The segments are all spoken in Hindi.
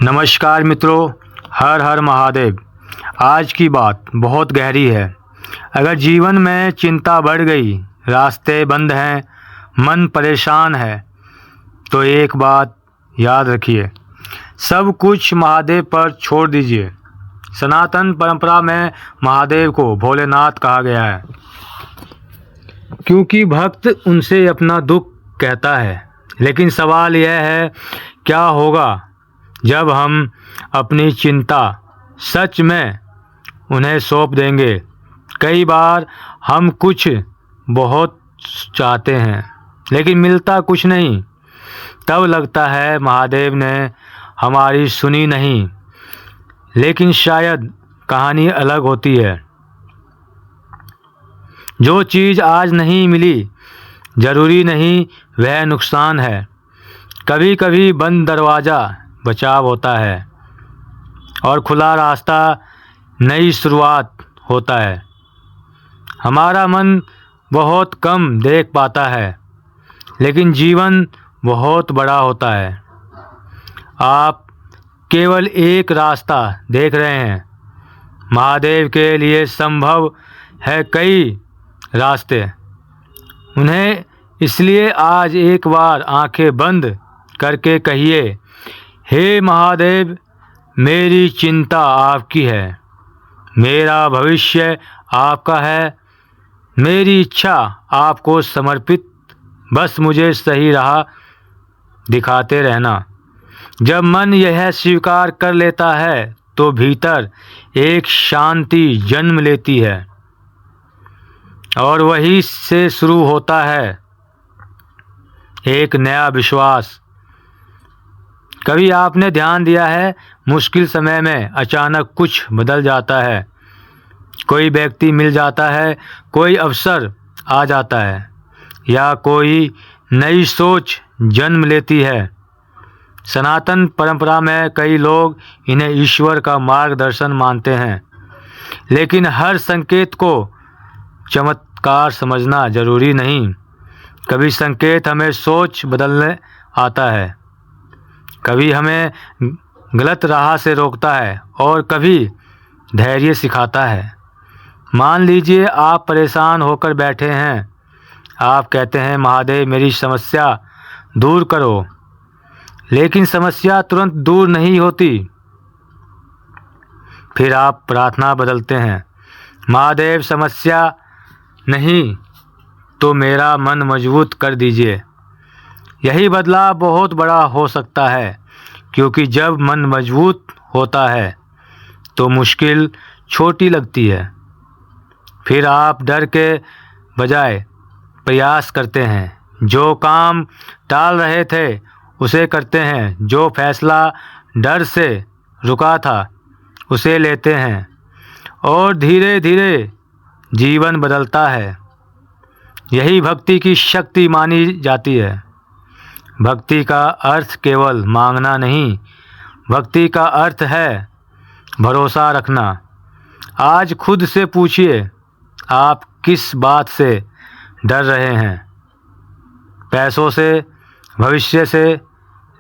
नमस्कार मित्रों, हर हर महादेव। आज की बात बहुत गहरी है। अगर जीवन में चिंता बढ़ गई, रास्ते बंद हैं, मन परेशान है, तो एक बात याद रखिए, सब कुछ महादेव पर छोड़ दीजिए। सनातन परंपरा में महादेव को भोलेनाथ कहा गया है, क्योंकि भक्त उनसे अपना दुख कहता है। लेकिन सवाल यह है, क्या होगा जब हम अपनी चिंता सच में उन्हें सौंप देंगे। कई बार हम कुछ बहुत चाहते हैं, लेकिन मिलता कुछ नहीं। तब लगता है महादेव ने हमारी सुनी नहीं। लेकिन शायद कहानी अलग होती है। जो चीज़ आज नहीं मिली, ज़रूरी नहीं वह नुकसान है। कभी कभी बंद दरवाज़ा बचाव होता है और खुला रास्ता नई शुरुआत होता है। हमारा मन बहुत कम देख पाता है, लेकिन जीवन बहुत बड़ा होता है। आप केवल एक रास्ता देख रहे हैं, महादेव के लिए संभव है कई रास्ते। उन्हें इसलिए आज एक बार आंखें बंद करके कहिए, हे महादेव, मेरी चिंता आपकी है, मेरा भविष्य आपका है, मेरी इच्छा आपको समर्पित, बस मुझे सही राह दिखाते रहना। जब मन यह स्वीकार कर लेता है तो भीतर एक शांति जन्म लेती है और वहीं से शुरू होता है एक नया विश्वास। कभी आपने ध्यान दिया है, मुश्किल समय में अचानक कुछ बदल जाता है। कोई व्यक्ति मिल जाता है, कोई अवसर आ जाता है, या कोई नई सोच जन्म लेती है। सनातन परंपरा में कई लोग इन्हें ईश्वर का मार्गदर्शन मानते हैं, लेकिन हर संकेत को चमत्कार समझना जरूरी नहीं। कभी संकेत हमें सोच बदलने आता है, कभी हमें गलत राह से रोकता है और कभी धैर्य सिखाता है। मान लीजिए आप परेशान होकर बैठे हैं। आप कहते हैं, महादेव मेरी समस्या दूर करो, लेकिन समस्या तुरंत दूर नहीं होती। फिर आप प्रार्थना बदलते हैं, महादेव समस्या नहीं तो मेरा मन मजबूत कर दीजिए। यही बदलाव बहुत बड़ा हो सकता है, क्योंकि जब मन मजबूत होता है तो मुश्किल छोटी लगती है। फिर आप डर के बजाय प्रयास करते हैं। जो काम टाल रहे थे उसे करते हैं, जो फैसला डर से रुका था उसे लेते हैं, और धीरे धीरे जीवन बदलता है। यही भक्ति की शक्ति मानी जाती है। भक्ति का अर्थ केवल मांगना नहीं, भक्ति का अर्थ है भरोसा रखना। आज खुद से पूछिए, आप किस बात से डर रहे हैं? पैसों से, भविष्य से,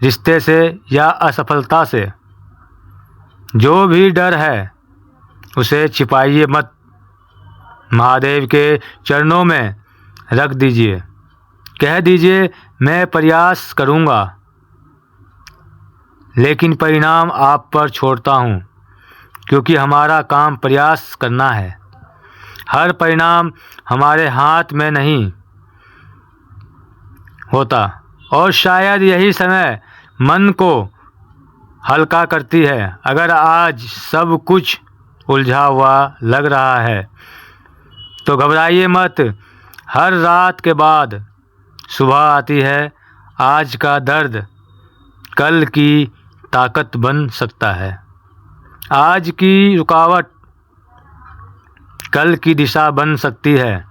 रिश्ते से या असफलता से? जो भी डर है उसे छिपाइए मत, महादेव के चरणों में रख दीजिए। कह दीजिए, मैं प्रयास करूंगा, लेकिन परिणाम आप पर छोड़ता हूँ, क्योंकि हमारा काम प्रयास करना है। हर परिणाम हमारे हाथ में नहीं होता, और शायद यही समय मन को हल्का करती है। अगर आज सब कुछ उलझा हुआ लग रहा है तो घबराइए मत। हर रात के बाद सुबह आती है। आज का दर्द कल की ताकत बन सकता है। आज की रुकावट कल की दिशा बन सकती है।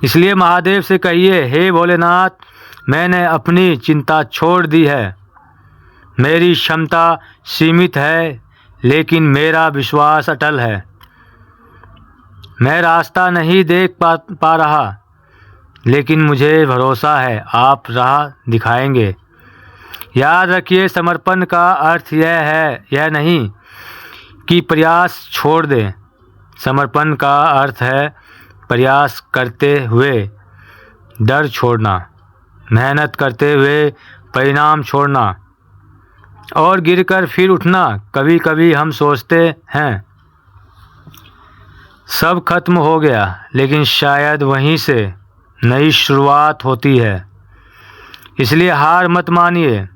इसलिए महादेव से कहिए, हे भोलेनाथ, मैंने अपनी चिंता छोड़ दी है। मेरी क्षमता सीमित है, लेकिन मेरा विश्वास अटल है। मैं रास्ता नहीं देख पा रहा, लेकिन मुझे भरोसा है आप राह दिखाएंगे। याद रखिए, समर्पण का अर्थ यह नहीं कि प्रयास छोड़ दें। समर्पण का अर्थ है प्रयास करते हुए डर छोड़ना, मेहनत करते हुए परिणाम छोड़ना और गिरकर फिर उठना। कभी कभी हम सोचते हैं सब खत्म हो गया, लेकिन शायद वहीं से नई शुरुआत होती है। इसलिए हार मत मानिए,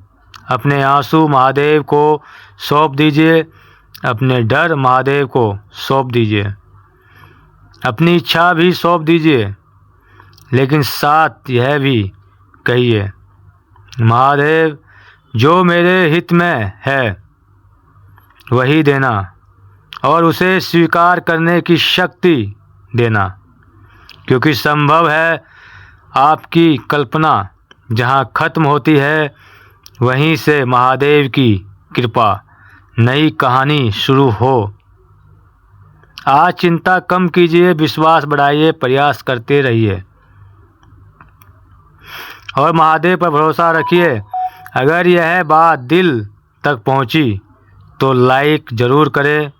अपने आंसू महादेव को सौंप दीजिए, अपने डर महादेव को सौंप दीजिए, अपनी इच्छा भी सौंप दीजिए, लेकिन साथ यह भी कहिए, महादेव जो मेरे हित में है वही देना और उसे स्वीकार करने की शक्ति देना, क्योंकि संभव है आपकी कल्पना जहाँ खत्म होती है वहीं से महादेव की कृपा नई कहानी शुरू हो। आज चिंता कम कीजिए, विश्वास बढ़ाइए, प्रयास करते रहिए और महादेव पर भरोसा रखिए। अगर यह बात दिल तक पहुंची तो लाइक ज़रूर करें,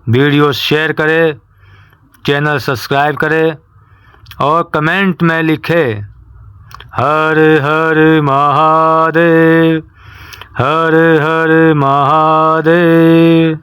वीडियो शेयर करें, चैनल सब्सक्राइब करें और कमेंट में लिखें हर हर महादेव, हर हर महादेव।